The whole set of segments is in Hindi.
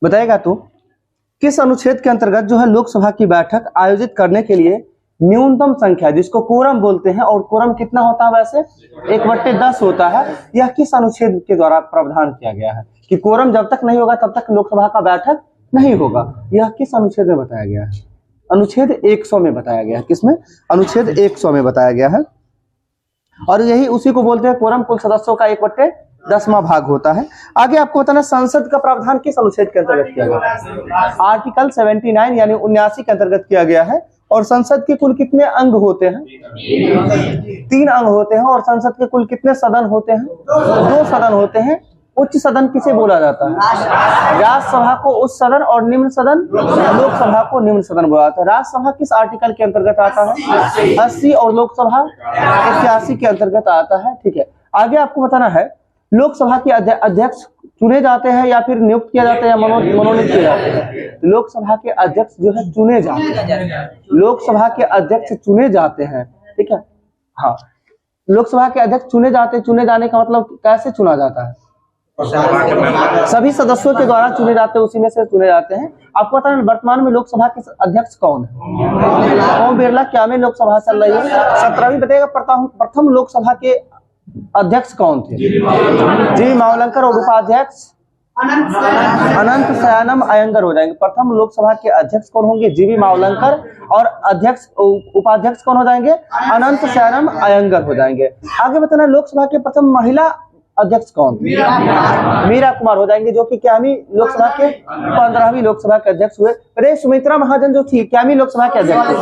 बताएगा तो किस अनुच्छेद के अंतर्गत जो है लोकसभा की बैठक आयोजित करने के लिए न्यूनतम संख्या जिसको कोरम बोलते हैं, और कोरम कितना होता है वैसे 1/10 होता है, यह किस अनुच्छेद के द्वारा प्रावधान किया गया है कि कोरम जब तक नहीं होगा तब तक लोकसभा का बैठक नहीं होगा? यह किस अनुच्छेद में बताया गया है? अनुच्छेद 100 में बताया गया है। किसमें? अनुच्छेद 100 में बताया गया है। और यही उसी को बोलते हैं कोरम कुल सदस्यों का 1/10वां भाग होता है। आगे आपको बताना संसद का प्रावधान किस अनुच्छेद के अंतर्गत किया गया है? आर्टिकल 79 यानी 79 के अंतर्गत किया गया है। और संसद के कुल कितने अंग होते हैं? 3 अंग होते हैं। और संसद के कुल कितने सदन होते हैं? 2 सदन होते हैं। उच्च सदन किसे बोला जाता है? राज्यसभा को उच्च सदन और निम्न सदन लोकसभा को निम्न सदन बोला जाता है। राज्यसभा किस आर्टिकल के अंतर्गत आता है? 80 और लोकसभा 81 के अंतर्गत आता है। ठीक है, आगे आपको बताना है लोकसभा के अध्यक्ष चुने जाते हैं या फिर नियुक्त किया जाता है या मनोनीत किए जाते हैं? लोकसभा के अध्यक्ष जो है चुने जाते हैं। लोकसभा के अध्यक्ष चुने जाते हैं। ठीक है, हाँ, लोकसभा के अध्यक्ष चुने जाते हैं। चुने जाने का मतलब कैसे चुना जाता है? सभी सदस्यों के द्वारा चुने जाते हैं, उसी में से चुने जाते हैं। आपको पता है वर्तमान में लोकसभा के अध्यक्ष कौन है? ओम बिरला। क्या में लोकसभा चल रही है? 17वीं बताएगा। प्रथम लोकसभा के अध्यक्ष कौन थे? जी मावलंकर। और उपाध्यक्ष अनंत शयनम अयंगर हो जाएंगे। प्रथम लोकसभा के अध्यक्ष कौन होंगे? जीवी मावलंकर। और अध्यक्ष उपाध्यक्ष कौन हो जाएंगे? अनंत शयनम अयंगर हो जाएंगे। आगे बताना लोकसभा के प्रथम महिला अध्यक्ष कौन? मीरा कुमार हो जाएंगे, जो कि क्यामी लोकसभा के 15वीं लोकसभा के अध्यक्ष हुए। अरे सुमित्रा महाजन जो थी क्यामी लोकसभा के अध्यक्ष थी,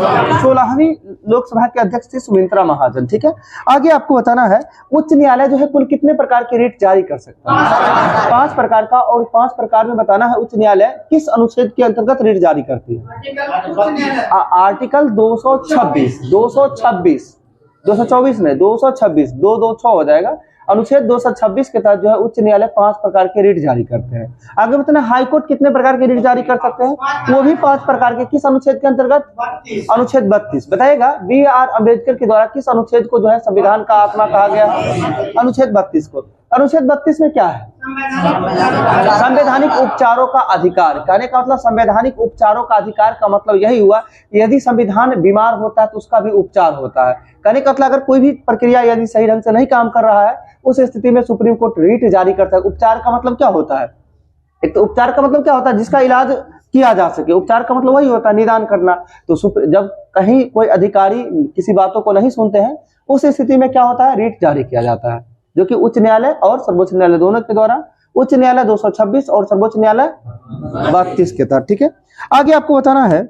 16वीं लोकसभा के अध्यक्ष थी सुमित्रा महाजन। ठीक है, आगे आपको बताना है उच्च न्यायालय जो है कुल कितने प्रकार के रिट जारी कर सकता है? 5 प्रकार का। और 5 प्रकार में बताना है उच्च न्यायालय किस अनुच्छेद के अंतर्गत रिट जारी करती है? आर्टिकल 226 224 में 226 226 हो जाएगा। अनुच्छेद 226 के तहत जो है उच्च न्यायालय 5 प्रकार के रिट जारी करते हैं। आगे बताना हाईकोर्ट कितने प्रकार के रिट जारी कर सकते हैं? वो भी 5 प्रकार के। किस अनुच्छेद के अंतर्गत? अनुच्छेद 32। बताएगा B.R. अम्बेडकर के द्वारा किस अनुच्छेद को जो है संविधान का आत्मा कहा गया है? अनुच्छेद 32 को। अनुच्छेद 32 में क्या है? संवैधानिक उपचारों का अधिकार। कहने का मतलब संवैधानिक उपचारों का अधिकार का मतलब यही हुआ यदि संविधान बीमार होता है तो उसका भी उपचार होता है। कहने का मतलब अगर कोई भी प्रक्रिया यदि सही ढंग से नहीं काम कर रहा है उस स्थिति में सुप्रीम कोर्ट रिट जारी करता है। उपचार का मतलब क्या होता है? एक तो उपचार का मतलब क्या होता है? जिसका इलाज किया जा सके। उपचार का मतलब वही होता है निदान करना। तो जब कहीं कोई अधिकारी किसी बातों को नहीं सुनते हैं उस स्थिति में क्या होता है? रिट जारी किया जाता है, जो कि उच्च न्यायालय और सर्वोच्च न्यायालय दोनों के द्वारा। उच्च न्यायालय 226 और सर्वोच्च न्यायालय 32 के तहत। ठीक है, आगे आपको बताना है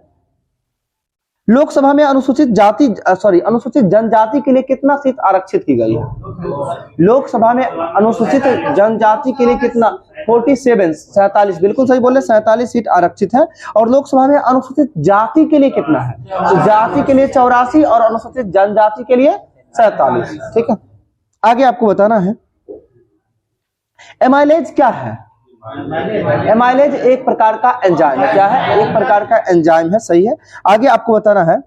लोकसभा में अनुसूचित जनजाति के लिए कितना सीट आरक्षित की गई है? लोकसभा में अनुसूचित जनजाति के लिए कितना? 47 बिल्कुल सही बोले, 47 सीट आरक्षित है। और लोकसभा में अनुसूचित जाति के लिए कितना है? तो जाति के लिए 84 और अनुसूचित जनजाति के लिए 47। ठीक है, आगे आपको बताना है एमाइलेज क्या है? एमाइलेज एक प्रकार का एंजाइम है। क्या है? एक प्रकार का एंजाइम है। सही है, आगे आपको बताना है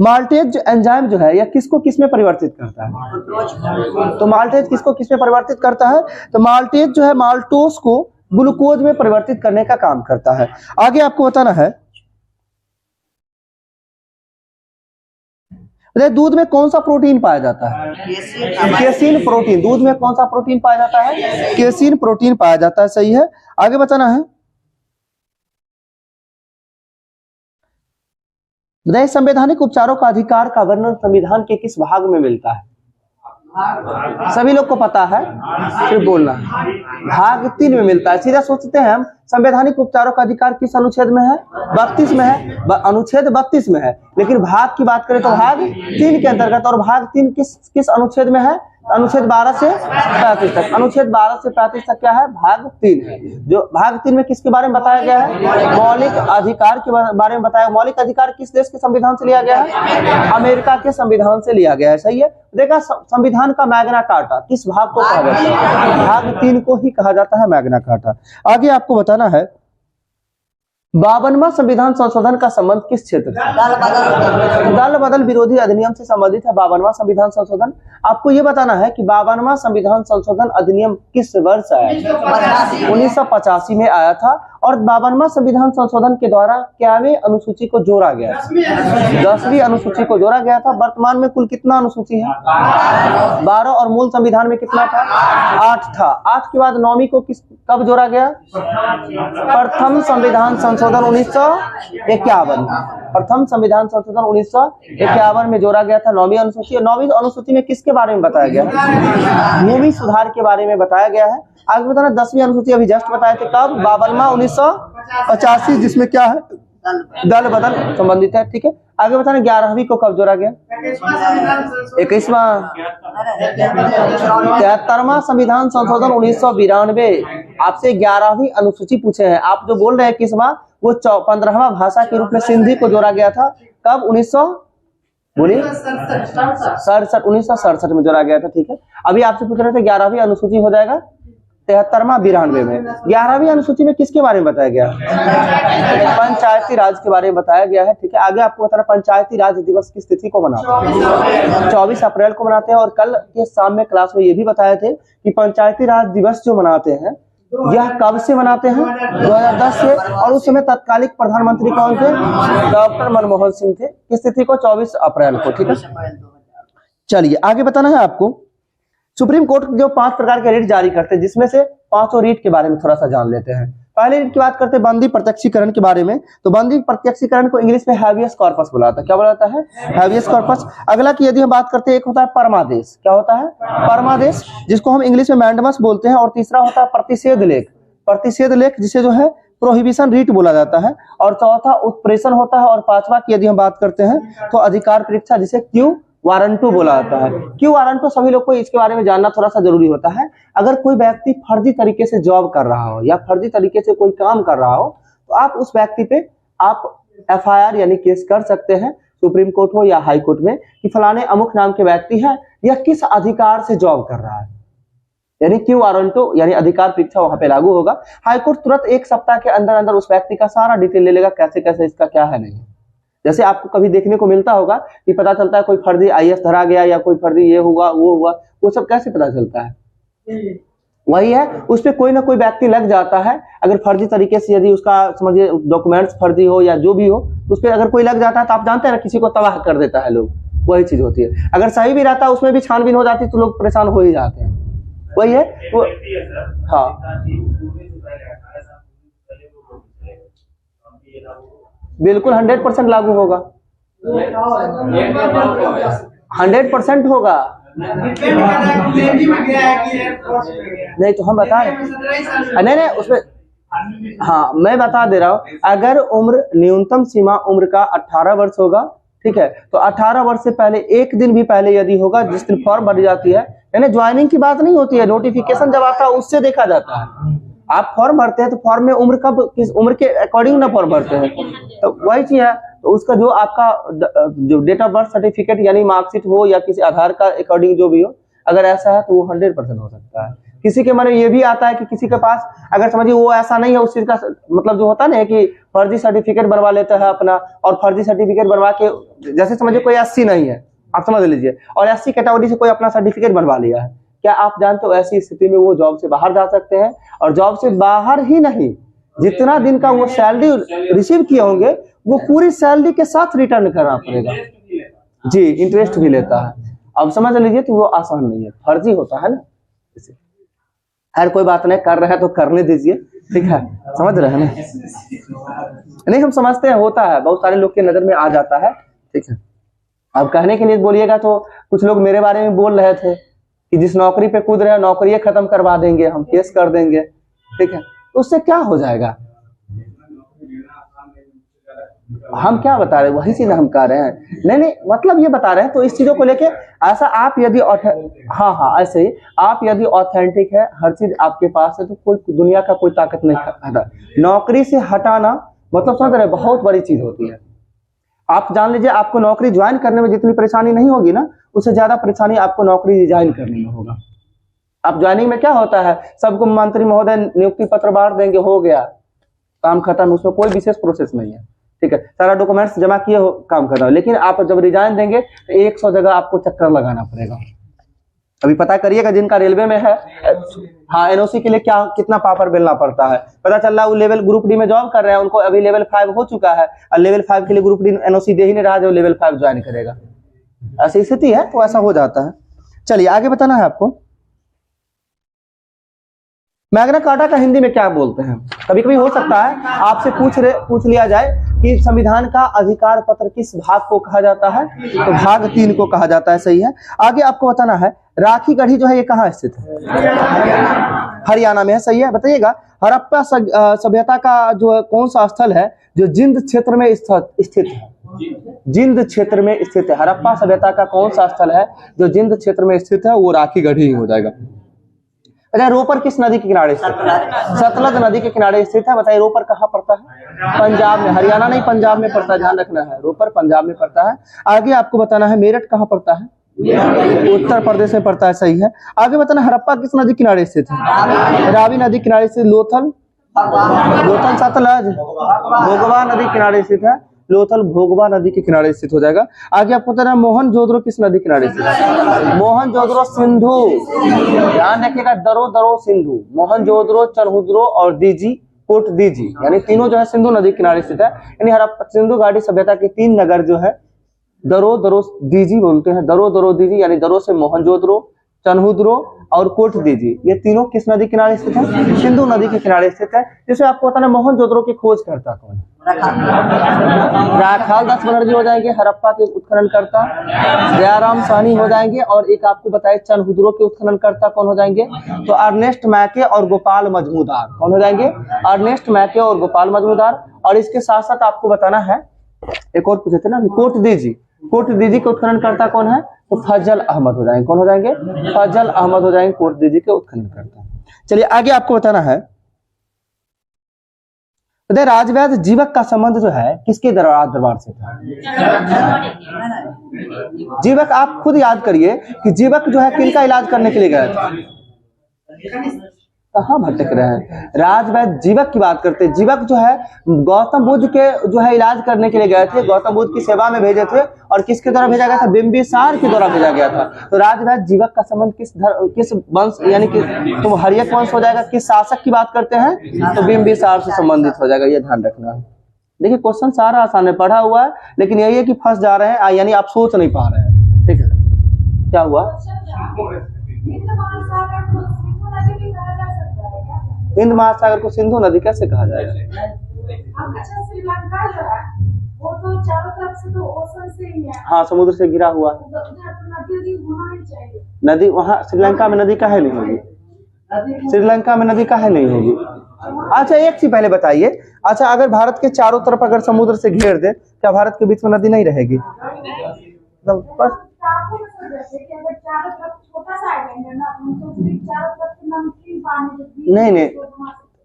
माल्टेज जो एंजाइम जो है यह किसको किस में परिवर्तित करता है? तो माल्टेज किसको किस में परिवर्तित करता है? तो माल्टेज जो है माल्टोस को ग्लूकोज में परिवर्तित करने का काम करता है। आगे आपको बताना है दूध में कौन सा प्रोटीन पाया जाता है? Casein protein. दूध में कौन सा प्रोटीन पाया जाता है? केसीन प्रोटीन पाया जाता है। सही है, आगे बताना है संवैधानिक उपचारों का अधिकार का वर्णन संविधान के किस भाग में मिलता है? सभी लोग को पता है, फिर बोलना। भाग 3 में मिलता है। सीधा सोचते हैं हम संवैधानिक उपचारों का अधिकार किस अनुच्छेद में है? 32 में है। अनुच्छेद 32 में है, लेकिन भाग की बात करें तो भाग 3 के अंतर्गत। और भाग 3 किस अनुच्छेद में है? अनुच्छेद 12 से 35 तक। अनुच्छेद 12 से 35 तक क्या है? भाग 3 है। जो भाग 3 में किसके बारे में बताया गया है? मौलिक अधिकार के बारे में बताया। मौलिक अधिकार किस देश के संविधान से लिया गया है? अमेरिका के संविधान से लिया गया है। सही है, देखा संविधान का मैग्ना कार्टा किस भाग को कहा जाता है? भाग 3 को ही कहा जाता है मैग्ना कार्टा। आगे आपको बताना है 52वां संविधान संशोधन का संबंध किस क्षेत्र से? दल बदल विरोधी अधिनियम से संबंधित है 52वां संविधान संशोधन। आपको ये बताना है कि 52वां संविधान संशोधन अधिनियम किस वर्ष आया? 1985 में आया था। और 52वां संविधान संशोधन के द्वारा क्यावें अनुसूची को जोड़ा गया? 10वीं अनुसूची को जोड़ा गया था। वर्तमान में कुल कितना अनुसूची है? 12। और मूल संविधान में कितना था? 8 था। 8 के बाद 9वीं को कब जोड़ा गया? प्रथम संविधान संशोधन 1951। प्रथम संविधान संशोधन 1951 में जोड़ा गया था 9वीं अनुसूची। 9वीं अनुसूची में किसके बारे में बताया गया है? भूमि सुधार के बारे में बताया गया है। आगे बताना 10वीं अनुसूची अभी जस्ट बताए थे कब? 52वां 1985, जिसमें क्या है? दल बदल संबंधित है। ठीक है, आगे बताना 11वीं को कब जोड़ा गया? 21वां 73वां संविधान संशोधन 1992। आपसे 11वीं अनुसूची पूछे हैं, आप जो बोल रहे हैं 21वां, वो 15वां भाषा के रूप में सिंधी को जोड़ा गया था कब? 1967 में जोड़ा गया था। ठीक है, अभी आपसे पूछ रहे थे 11वीं अनुसूची हो जाएगा 73वां 92 में। 11वीं अनुसूची में किसके बारे में बताया गया? पंचायती राज के बारे में बताया गया है। ठीक है, आगे आपको बताना पंचायती राज दिवस किस तिथि को मनाते हैं? 24 अप्रैल को मनाते हैं। और कल के शाम में क्लास में ये भी बताए थे कि पंचायती राज दिवस जो मनाते हैं यह कब से मनाते हैं? 2010 से। और उस समय तत्कालिक प्रधानमंत्री कौन थे? डॉक्टर मनमोहन सिंह थे। किस तिथि को? 24 अप्रैल को। ठीक है, चलिए आगे बताना है आपको। सुप्रीम कोर्ट जो 5 प्रकार के रिट जारी करते हैं, जिसमें से 5 रिट के बारे में थोड़ा सा जान लेते हैं। पहले रिट की बात करते हैं बंदी प्रत्यक्षीकरण के बारे में। तो बंदी प्रत्यक्षीकरण को इंग्लिश में हैबियस कॉर्पस बुलाता है। क्या बुलाता है? Habeas corpus. अगला की यदि हम बात करते हैं, एक होता है परमादेश। क्या होता है? परमादेश, जिसको हम इंग्लिश में मैंडमस बोलते हैं। और तीसरा होता है प्रतिषेध लेख। प्रतिषेध लेख जिसे जो है प्रोहिबिशन रीट बोला जाता है। और चौथा उत्प्रेषण होता है। और 5वां की यदि हम बात करते हैं तो अधिकार परीक्षा, जिसे क्यू वारंटू बोला जाता है। क्यों वारंटू? सभी लोग को इसके बारे में जानना थोड़ा सा जरूरी होता है। अगर कोई व्यक्ति फर्जी तरीके से जॉब कर रहा हो या फर्जी तरीके से कोई काम कर रहा हो, तो आप उस व्यक्ति पे आप FIR यानी केस कर सकते हैं, सुप्रीम कोर्ट हो या हाई कोर्ट में, कि फलाने अमुक नाम के व्यक्ति है, यह किस अधिकार से जॉब कर रहा है। यानी क्यू वारंटू यानी अधिकार परीक्षा वहां पे लागू होगा। हाई कोर्ट तुरंत 1 सप्ताह के अंदर अंदर उस व्यक्ति का सारा डिटेल ले लेगा, कैसे कैसे इसका क्या है नहीं। जैसे आपको कभी देखने को मिलता होगा कि पता चलता है कोई फर्जी IAS धरा गया या कोई फर्जी ये हुआ वो हुआ, वो सब कैसे पता चलता है? वही है, उस पर कोई ना कोई व्यक्ति लग जाता है। अगर फर्जी तरीके से यदि उसका समझिए डॉक्यूमेंट्स फर्जी हो या जो भी हो, उस पर अगर कोई लग जाता है तो आप जानते हैं ना, किसी को तबाह कर देता है लोग। वही चीज होती है। अगर सही भी रहता है उसमें भी छानबीन हो जाती है तो लोग परेशान हो ही जाते हैं। वही है वो, हाँ बिल्कुल 100% लागू होगा, 100% होगा। नहीं तो हम बता रहे नहीं उसमें, हाँ मैं बता दे रहा हूँ। अगर उम्र न्यूनतम सीमा उम्र का 18 वर्ष होगा, ठीक है, तो 18 वर्ष से पहले 1 दिन भी पहले यदि होगा, जिस दिन फॉर्म भरी जाती है, यानी ज्वाइनिंग की बात नहीं होती है, नोटिफिकेशन जब आता है उससे देखा जाता है। आप फॉर्म भरते हैं तो फॉर्म में उम्र कब, किस उम्र के अकॉर्डिंग ना फॉर्म भरते हैं, तो वही चीज है। तो उसका जो आपका जो डेट ऑफ बर्थ सर्टिफिकेट यानी मार्कशीट हो या किसी आधार का अकॉर्डिंग जो भी हो, अगर ऐसा है तो वो 100% हो सकता है। किसी के मन में ये भी आता है कि किसी के पास अगर समझिए वो ऐसा नहीं है, उस चीज का मतलब जो होता है कि फर्जी सर्टिफिकेट बनवा लेता है अपना, और फर्जी सर्टिफिकेट बनवा के, जैसे समझिए कोई SC नहीं है, आप समझ लीजिए, और SC कैटेगरी से कोई अपना सर्टिफिकेट बनवा लिया है, क्या आप जानते हो ऐसी स्थिति में वो जॉब से बाहर जा सकते हैं? और जॉब से बाहर ही नहीं, जितना दिन का वो सैलरी रिसीव किए होंगे वो पूरी सैलरी के साथ रिटर्न करना पड़ेगा। जी, इंटरेस्ट भी लेता है। अब समझ लीजिए, तो वो आसान नहीं है, फर्जी होता है ना। इसे हर कोई बात नहीं, कर रहा है तो करने दीजिए, ठीक है, समझ रहे हैं ना? नहीं हम समझते हैं, होता है, बहुत सारे लोग के नजर में आ जाता है, ठीक है। अब कहने के लिए बोलिएगा तो कुछ लोग मेरे बारे में बोल रहे थे कि जिस नौकरी पे कूद रहे हैं नौकरी खत्म करवा देंगे, हम केस कर देंगे, ठीक है, तो उससे क्या हो जाएगा? हम क्या बता रहे हैं, वही चीज हम कह रहे हैं। नहीं मतलब ये बता रहे हैं, तो इस चीजों को लेके ऐसा आप यदि हाँ ऐसे ही आप यदि ऑथेंटिक है, हर चीज आपके पास है, तो कोई दुनिया का कोई ताकत नहीं हटा। नौकरी से हटाना मतलब समझ रहे, बहुत बड़ी चीज होती है। आप जान लीजिए, आपको नौकरी ज्वाइन करने में जितनी परेशानी नहीं होगी ना, उससे ज्यादा परेशानी आपको नौकरी रिजाइन करने में होगा। आप ज्वाइनिंग में क्या होता है, सबको मंत्री महोदय नियुक्ति पत्र बांट देंगे, हो गया, काम खत्म, उसमें कोई विशेष प्रोसेस नहीं है, ठीक है। सारा डॉक्यूमेंट्स जमा किए हो, काम खत्म। लेकिन आप जब रिजाइन देंगे तो 100 जगह आपको चक्कर लगाना पड़ेगा। अभी पता करिएगा जिनका रेलवे में है, हाँ, एनओसी के लिए क्या कितना पापड़ बेलना पड़ता है। पता चल रहा है वो लेवल ग्रुप डी में जॉब कर रहे हैं, उनको अभी लेवल 5 हो चुका है और लेवल 5 के लिए ग्रुप डी एनओसी दे ही नहीं रहा जो लेवल 5 ज्वाइन करेगा। ऐसी स्थिति है, तो ऐसा हो जाता है। चलिए आगे बताना है आपको, मैग्ना कार्टा का हिंदी में क्या बोलते हैं। कभी कभी हो सकता है आपसे पूछ लिया जाए कि संविधान का अधिकार पत्र किस भाग को कहा जाता है, तो भाग 3 को कहा जाता है, सही है। आगे आपको बताना है राखी गढ़ी जो है ये कहाँ स्थित है, हरियाणा में है, सही है। बताइएगा हड़प्पा सभ्यता का जो कौन सा स्थल है जो जिंद क्षेत्र में स्थित है, जिंद क्षेत्र में स्थित है। हड़प्पा सभ्यता का कौन सा स्थल है जो जिंद क्षेत्र में स्थित है, वो राखी गढ़ी ही हो जाएगा। अच्छा, रोपर किस नदी के किनारे स्थित है, सतलज नदी के किनारे स्थित है। बताइए रोपर कहाँ पड़ता है, पंजाब में, हरियाणा नहीं पंजाब में पड़ता है, ध्यान रखना है, रोपर पंजाब में पड़ता है। आगे आपको बताना है मेरठ कहाँ पड़ता है, उत्तर प्रदेश में पड़ता है, सही है। आगे बताना हड़प्पा किस नदी किनारे स्थित है, रावी नदी किनारे स्थित, लोथल सतलज भोगवा नदी किनारे स्थित है, लोथल भोगवा नदी के किनारे स्थित हो जाएगा। आगे आपको बताना मोहनजोदड़ो किस नदी किनारे स्थित है, मोहनजोदड़ो सिंधु, ध्यान रखिएगा, दरो सिंधु, मोहनजोदड़ो, चनहुदरो और दीजी कोट दीजी, यानी तीनों जो है सिंधु नदी किनारे स्थित है। यानी हड़प्पा सिंधु घाटी सभ्यता के 3 नगर जो है दरो दीजी बोलते हैं, दरो दीजी, यानी दरो से मोहनजोदड़ो, चनहुदरो और कोट दीजी, ये तीनों किस नदी किनारे स्थित है, सिंधु नदी के किनारे स्थित है। जिसे आपको बताना मोहनजोदड़ो की खोज करता कौन है, राखाल दास बनर्जी हो जाएंगे, हड़प्पा के उत्खनन करता दयाराम साहनी हो जाएंगे, और एक आपको बताए चनहुदरो के उत्खनन करता कौन हो जाएंगे, तो अर्नेस्ट मैके और गोपाल मजमूदार, कौन हो जाएंगे, अर्नेस्ट मैके और गोपाल मजमूदार। और इसके साथ साथ आपको बताना है, एक और पूछे थे ना, कोट दीजी के उत्खनन करता कौन है, तो फजल अहमद हो जाएंगे, कौन हो जाएंगे, फजल अहमद हो जाएंगे, कोट दीजी के उत्खनन करता। चलिए आगे आपको बताना है, राजवैद्य जीवक का संबंध जो है किसके दरबार से था, जीवक आप खुद याद करिए कि जीवक जो है किनका इलाज करने के लिए गया था, कहाँ भटक रहे हैं, राजवैद्य जीवक की बात करते हैं। जीवक जो है गौतम बुद्ध के जो है इलाज करने के लिए गए थे, गौतम बुद्ध की सेवा में भेजे थे, और किसके द्वारा भेजा गया था, बिंबिसार के द्वारा भेजा गया था। तो राजवैद्य जीवक का संबंध किस वंश, यानी कि तुम हर्यक वंश हो जाएगा, किस शासक की बात करते हैं, तो बिंबिसार से संबंधित हो जाएगा, ये ध्यान रखना है। देखिए क्वेश्चन सारा आसान है, पढ़ा हुआ है, लेकिन यही है कि फंस जा रहे हैं, यानी आप सोच नहीं पा रहे हैं, ठीक है। क्या हुआ, हिंद महासागर को सिंधु नदी कैसे कहा जाएगा, श्रीलंका जो है वो तो चारों तरफ से तो ओशन से ही है, हाँ समुद्र से घिरा हुआ, नदी वहाँ श्रीलंका में नदी काहे नहीं होगी, श्रीलंका में नदी काहे नहीं होगी। अच्छा एक चीज पहले बताइए, अच्छा अगर भारत के चारों तरफ अगर समुद्र से घेर दे, क्या भारत के बीच में नदी नहीं रहेगी, बस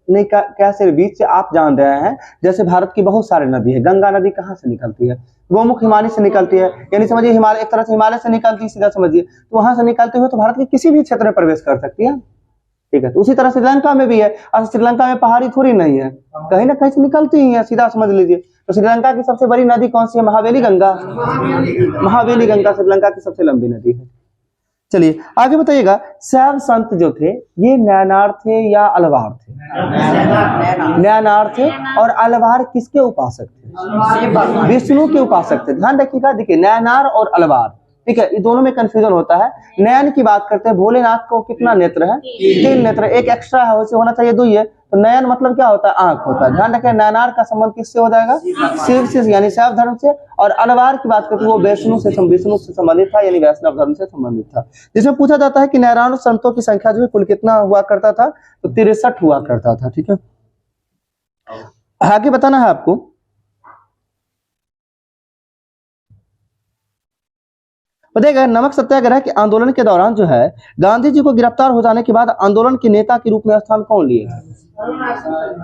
नहीं क्या सिर्फ बीच से आप जान रहे हैं, जैसे भारत की बहुत सारी नदी है, गंगा नदी कहाँ से निकलती है, गोमुख हिमालय से निकलती है, यानी समझिए हिमालय एक तरह से हिमालय से निकलती है, सीधा समझिए, तो वहां से निकलते हुए तो भारत के किसी भी क्षेत्र में प्रवेश कर सकती है, ठीक है। तो उसी तरह श्रीलंका में भी है, और श्रीलंका में पहाड़ी थोड़ी नहीं है, कहीं ना कहीं से निकलती ही है, सीधा समझ लीजिए। तो श्रीलंका की सबसे बड़ी नदी कौन सी है, महावेली गंगा, महावेली गंगा श्रीलंका की सबसे लंबी नदी है। चलिए आगे बताइएगा, शैव संत जो थे ये नैनार थे या अलवार थे, नैनार थे, और अलवार किसके उपासक थे, विष्णु के उपासक थे। ध्यान रखिएगा, देखिए नैनार और अलवार, ठीक है, ये दोनों में कंफ्यूजन होता है। नयन की बात करते हैं, भोलेनाथ को कितना नेत्र है, 3 नेत्र, एक एक्स्ट्रा है, उसे होना चाहिए 2 ही है, तो नयन मतलब क्या होता है, आंख होता है। ध्यान रखें, नयनार का संबंध किससे हो जाएगा, शिव से, यानी शैव धर्म से, और अलवार की बात करते हैं वो विष्णु से संबंधित था, यानी वैष्णव धर्म से संबंधित था। जिसमें पूछा जाता है कि नैनार संतों की संख्या जो है कुल कितना हुआ करता था, तो 63 हुआ करता था, ठीक है। आगे बताना है आपको, बताइएगा नमक सत्याग्रह के आंदोलन के दौरान जो है गांधी जी को गिरफ्तार हो जाने के बाद आंदोलन के नेता के रूप में स्थान कौन लिए है,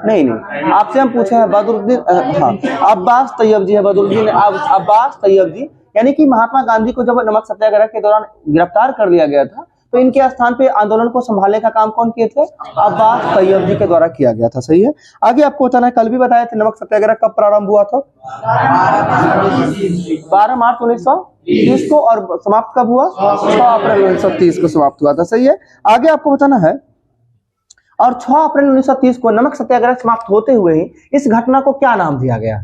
नहीं आपसे हम पूछे हैं बदरुद्दीन, हाँ अब्बास तैयब जी है, बदरुद्दीन अब्बास तैयब जी, यानी कि महात्मा गांधी को जब नमक सत्याग्रह के दौरान गिरफ्तार कर लिया गया था, तो इनके स्थान पे आंदोलन को संभालने का काम कौन किए थे? अब्बास तैयब जी के द्वारा किया गया था। सही है। आगे आपको बताना है, कल भी बताया था नमक सत्याग्रह कब प्रारंभ हुआ था? 12 मार्च 1930 को, और समाप्त कब हुआ? 6 अप्रैल 1930 को समाप्त हुआ था। सही है। आगे आपको बताना है, और 6 अप्रैल 1930 को नमक सत्याग्रह समाप्त होते हुए ही इस घटना को क्या नाम दिया गया?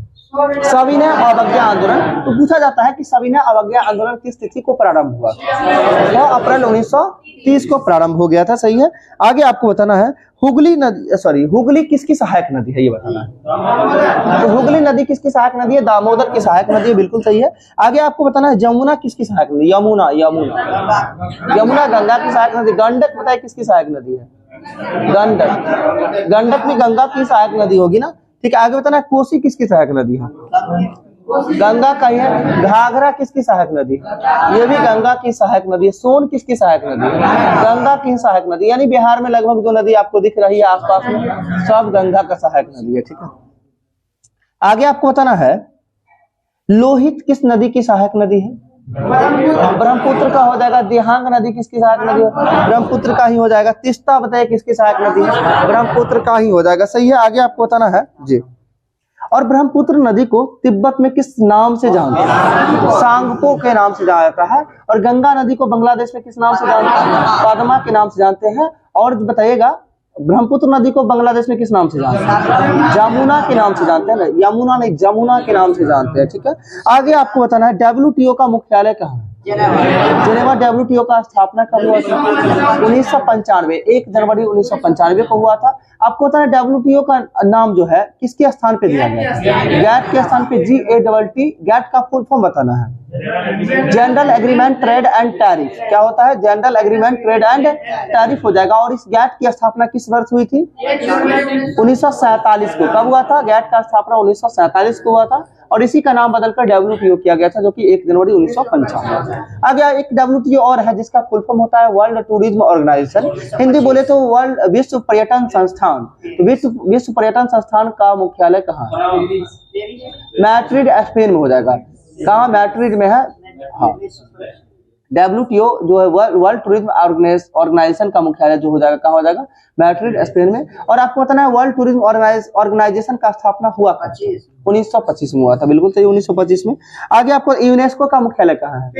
सविनय अवज्ञा आंदोलन। तो पूछा जाता है कि सविनय अवज्ञा आंदोलन किस तिथि को प्रारंभ हुआ? 6 अप्रैल 1930 को प्रारंभ हो गया था। सही है। आगे आपको बताना है, हुगली नदी, हुगली किसकी सहायक नदी है, ये बताना है। तो हुगली नदी किसकी सहायक नदी है? दामोदर की सहायक नदी है। बिल्कुल सही है। आगे आपको बताना है, जमुना किसकी सहायक नदी? यमुना गंगा की सहायक नदी। गंडक बताए किसकी सहायक नदी है? गंडक भी गंगा की सहायक नदी होगी ना। ठीक है। आगे बताना है, कोसी किसकी सहायक नदी है? गंगा का ही है। घाघरा किसकी सहायक नदी है? ये भी गंगा की सहायक नदी है। सोन किसकी सहायक नदी है? गंगा की सहायक नदी। यानी बिहार में लगभग जो नदी आपको दिख रही है आसपास में, सब गंगा का सहायक नदी है। ठीक है। आगे आपको बताना है, लोहित किस नदी की सहायक नदी है? ब्रह्मपुत्र का हो जाएगा। दिहांग नदी किसकी सहायक नदी है? ब्रह्मपुत्र का ही हो जाएगा। तीस्ता बताइए किसकी सहायक नदी है? ब्रह्मपुत्र का ही हो जाएगा। सही है। आगे आपको बताना है जी, और ब्रह्मपुत्र नदी को तिब्बत में किस नाम से जानते हैं? सांगपो के नाम से जाना जाता है। और गंगा नदी को बांग्लादेश में किस नाम से जानते हैं? पद्मा के नाम से जानते हैं। और बताइएगा, ब्रह्मपुत्र नदी को बांग्लादेश में किस नाम से जानते हैं? जमुना के नाम से जानते हैं ना, यमुना नहीं, जमुना के नाम से जानते हैं। ठीक है। आगे आपको बताना है, WTO का मुख्यालय कहाँ है? जेनेवा। WTO का स्थापना कब हुआ था? 1995, 1 जनवरी 1995 को हुआ था। आपको बताना है, WTO का नाम जो है किसके स्थान पे दिया गया है? गैट के स्थान पे। GATT। गैट का फुल फॉर्म बताना है, general agreement trade and tariff. क्या होता है? General agreement trade and tariff हो जाएगा। और इस गैट की स्थापना किस वर्ष हुई थी? 1947 को। कब हुआ था? गैट का स्थापना 1947 को हुआ था। और इसी का नाम बदलकर WTO किया गया था, जो कि 1 जनवरी 1995। आगे एक WTO और है जिसका फुल फॉर्म होता है वर्ल्ड टूरिज्म ऑर्गेनाइजेशन। हिंदी बोले तो विश्व पर्यटन संस्थान। तो विश्व पर्यटन संस्थान का मुख्यालय कहाँ है? मैड्रिड, स्पेन में हो जाएगा। कहाँ? मैड्रिड में है। हाँ। WTO जो है वर्ल्ड टूरिज्म ऑर्गेनाइजेशन का मुख्यालय जो हो जाएगा, कहाँ हो जाएगा? मैड्रिड, स्पेन में। और आपको बताना है, वर्ल्ड टूरिज्म ऑर्गेनाइजेशन का स्थापना हुआ 1925 में हुआ था। बिल्कुल सही, 1925 में। आगे आपको, यूनेस्को का मुख्यालय कहाँ है?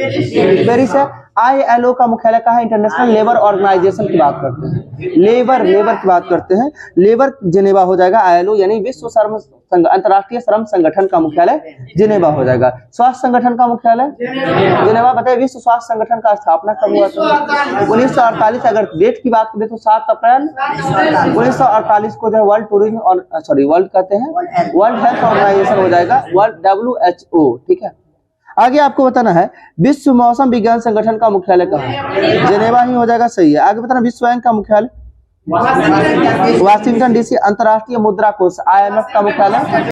पेरिस है। ILO का मुख्यालय कहाँ है? इंटरनेशनल लेबर ऑर्गेनाइजेशन की बात करते हैं, लेबर की बात करते हैं। लेबर जेनेवा हो जाएगा। ILO यानी विश्व श्रम अंतर्राष्ट्रीय श्रम संगठन का मुख्यालय जेनेवा हो जाएगा। स्वास्थ्य संगठन का मुख्यालय जेनेवा। बताइए, विश्व स्वास्थ्य संगठन का स्थापना कब हुआ था? 1948। अगर डेट की बात करें तो 7 अप्रैल 1948 को जो है वर्ल्ड टूरिज्म और वर्ल्ड कहते हैं, वर्ल्ड हेल्थ ऑर्गेनाइजेशन हो जाएगा, वर्ल्ड WHO। ठीक है। आगे आपको बताना है, विश्व मौसम विज्ञान संगठन का मुख्यालय कहाँ है? जेनेवा ही हो जाएगा। सही है। आगे बताना, विश्व बैंक का मुख्यालय वाशिंगटन DC। अंतर्राष्ट्रीय मुद्रा कोष IMF का मुख्यालय